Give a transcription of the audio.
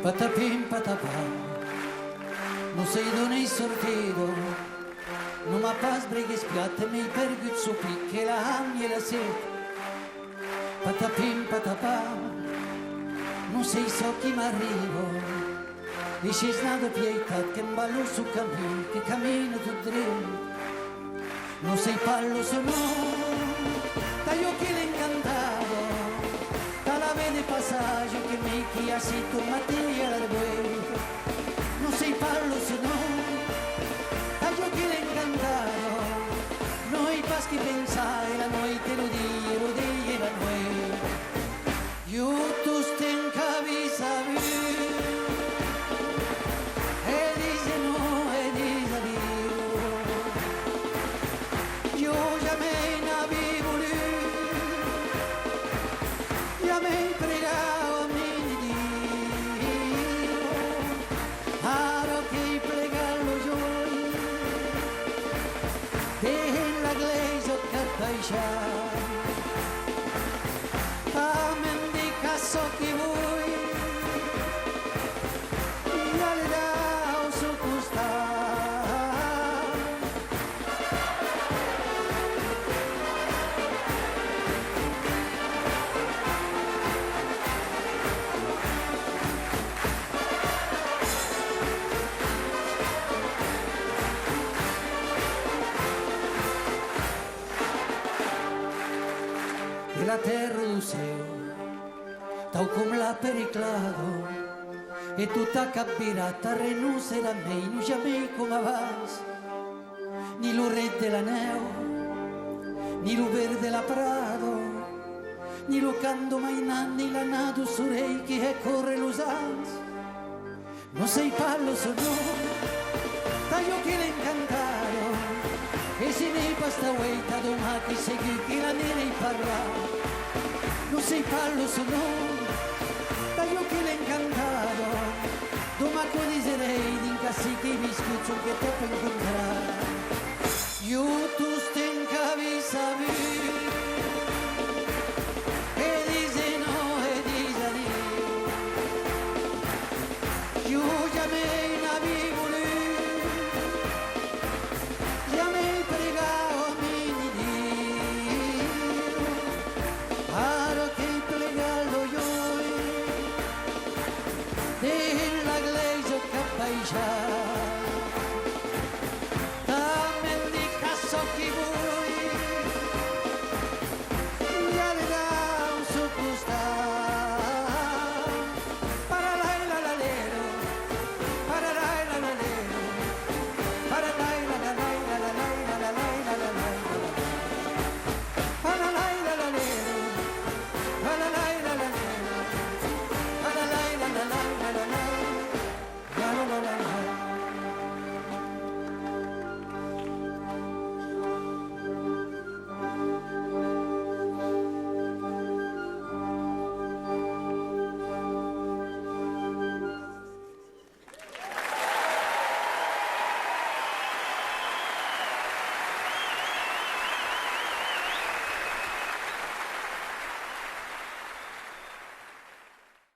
Patapim patapam, non sei donne sortido, non ma pas brighe spiatte mi pergut su picche la hamni e la sete. Patapim patapam, non sei so chi m'arrivo, e c'è snato pietat che ballo su cammino, che cammino tu dritto. Non sei pallo se no, taglio che l'incantavo, la vede passaggio che mi chia si tu mattia la vuoi. Non sei pallo se no, taglio che l'incantavo, noi paschi pensai la noi te lo di la noi. Io tu stincavi savi, e dice no, e dice Dio. Io già me ne avevo ya me pregavo a me di Dio, aro che pregallo gioi, della glesa cattaiscia, amen di casso che vuoi, io le dao su costare. La terra do céu, tal come l'ha periclado, e tutta capirata renuncerà a me, non jamais come avas, ni lo re della neu, ni lo verde della prado, ni lo canto mai nanni la nato surei che corre lo sans. Non sei pallo so no, taglio che l'incantaro, e se ne basta vuelta domani segui che la nere parla. Non sei pallo se no, taglio che l'incantaro, domani diserei di incassi che mi scuccio che te